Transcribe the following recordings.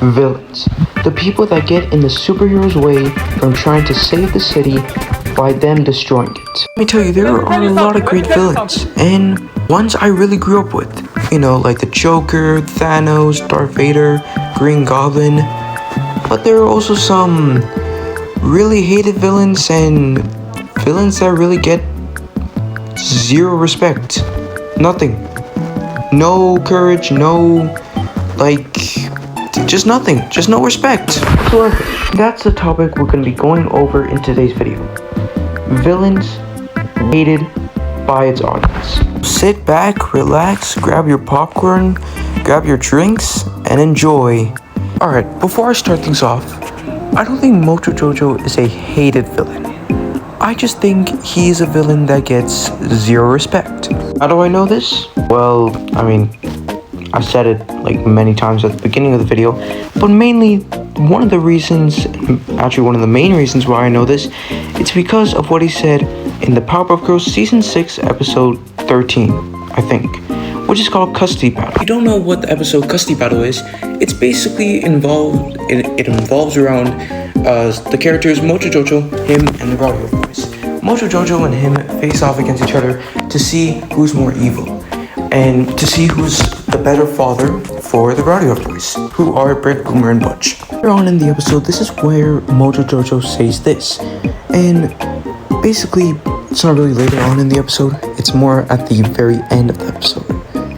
Villains. The people that get in the superhero's way from trying to save the city by them destroying it. Let me tell you, there are a lot of great villains, and ones I really grew up with. You know, like the Joker, Thanos, Darth Vader, Green Goblin. But there are also some really hated villains and villains that really get zero respect. Nothing. No courage, no, just nothing. Just no respect. So that's the topic we're going to be going over in today's video. Villains hated by its audience. Sit back, relax, grab your popcorn, grab your drinks, and enjoy. Alright, before I start things off, I don't think Mojo Jojo is a hated villain. I just think he's a villain that gets zero respect. How do I know this? Well, I mean, I said it like many times at the beginning of the video, but mainly one of the main reasons why I know this, it's because of what he said in the Powerpuff Girls Season 6, Episode 13, I think, which is called Custody Battle. If you don't know what the episode Custody Battle is, it's basically it involves around the characters Mojo Jojo, him, and the Rowdy Boys. Mojo Jojo and him face off against each other to see who's more evil, and to see who's the better father for the Rowdy Boys, who are Brick, Boomer, and Butch. Later on in the episode, this is where Mojo Jojo says this, and basically, it's not really later on in the episode, it's more at the very end of the episode.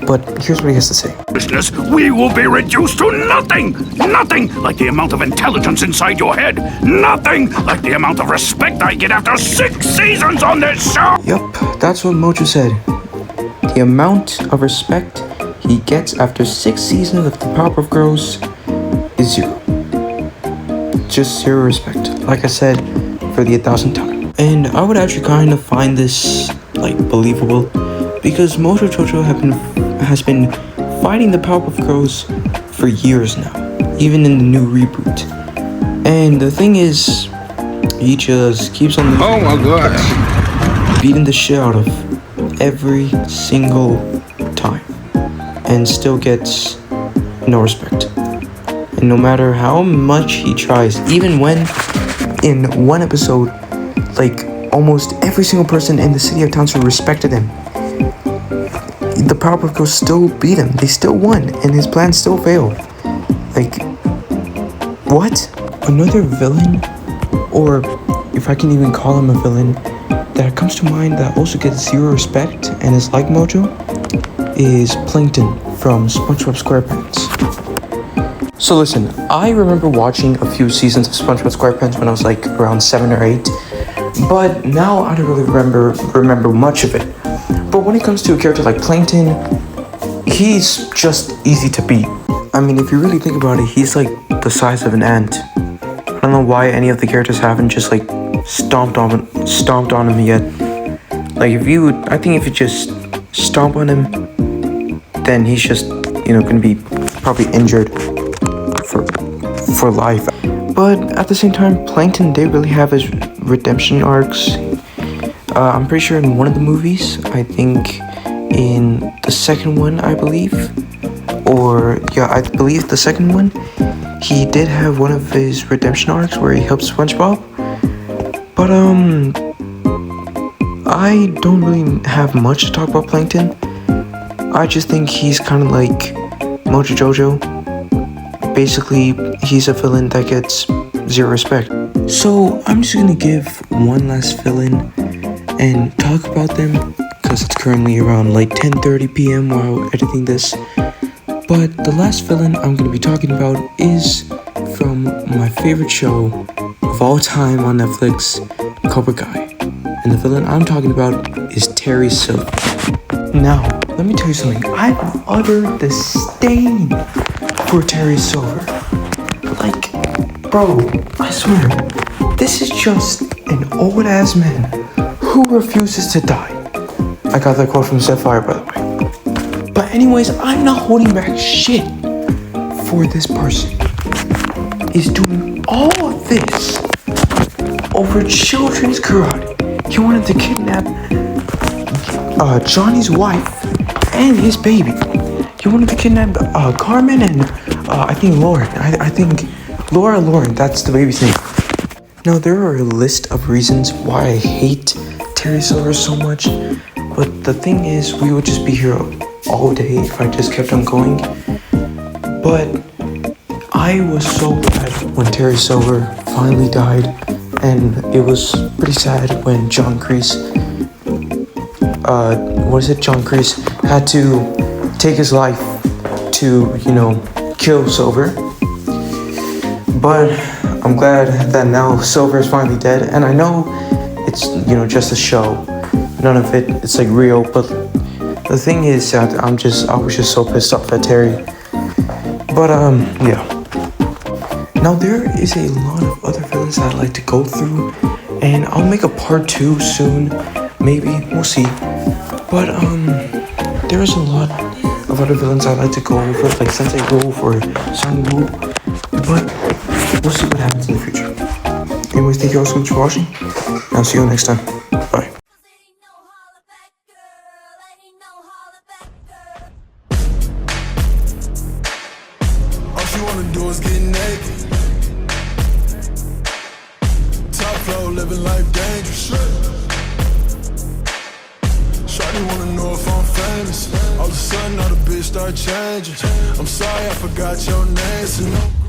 But here's what he has to say. Business, we will be reduced to nothing! Nothing like the amount of intelligence inside your head! Nothing like the amount of respect I get after 6 seasons on this show! Yup, that's what Mojo said. The amount of respect he gets after 6 seasons of the Powerpuff Girls is zero. Just zero respect. Like I said, for the 1,000th time. And I would actually kind of find this, believable, because Mojo Jojo has been fighting the Powerpuff Girls for years now, even in the new reboot. And the thing is, he just keeps on losing. Oh my god. Beating the shit out of every single time, and still gets no respect. And no matter how much he tries, even when in one episode, almost every single person in the city of Townsville respected him, the Powerpuff Girls still beat him. They still won, and his plan still failed. What? Another villain, or if I can even call him a villain, that comes to mind that also gets zero respect and is like Mojo, is Plankton from SpongeBob SquarePants. So listen, I remember watching a few seasons of SpongeBob SquarePants when I was around 7 or 8, but now I don't really remember much of it. But when it comes to a character like Plankton, he's just easy to beat. I mean, if you really think about it, he's the size of an ant. I don't know why any of the characters haven't just stomped on him yet. I think if you just stomp on him, then he's just, gonna be probably injured for life. But at the same time, Plankton did really have his redemption arcs. I'm pretty sure in one of the movies, I think in the second one, I believe, I believe the second one, he did have one of his redemption arcs where he helped SpongeBob. But I don't really have much to talk about Plankton. I just think he's kind of like Mojo Jojo. Basically, he's a villain that gets zero respect. So I'm just gonna give one last villain and talk about them, because it's currently around 10:30 p.m. while editing this. But the last villain I'm going to be talking about is from my favorite show of all time on Netflix, Cobra Kai. And the villain I'm talking about is Terry Silver. Now, let me tell you something. I've uttered disdain for Terry Silver. Bro, I swear, this is just an old ass man who refuses to die. I got that quote from Sapphire, by the way. But anyways, I'm not holding back shit for this person. Is doing all of this over children's karate. He wanted to kidnap Johnny's wife and his baby. He wanted to kidnap Carmen and I think Lauren. I think Lauren, that's the baby's name. Now, there are a list of reasons why I hate Terry Silver so much, but the thing is, we would just be here all day if I just kept on going. But I was so glad when Terry Silver finally died, and it was pretty sad when John Kreese, John Kreese had to take his life to, kill Silver. But I'm glad that now Silver is finally dead, and I know it's, just a show. None of it's like real, but the thing is that I was just so pissed off at Terry. But yeah. Now there is a lot of other villains that I'd like to go through, and I'll make a part 2 soon. Maybe, we'll see. But there is a lot of other villains I'd like to go over, like Sensei Wolf or Sun Wu. But we'll see what happens in the future. Anyways, thank you all so much for watching. I'll see you next time. Bye. All she wanna do is get naked. Top flow, living life dangerous. Shawty wanna know if I'm famous. All of a sudden, all the bitch start changing. I'm sorry, I forgot your name, so no.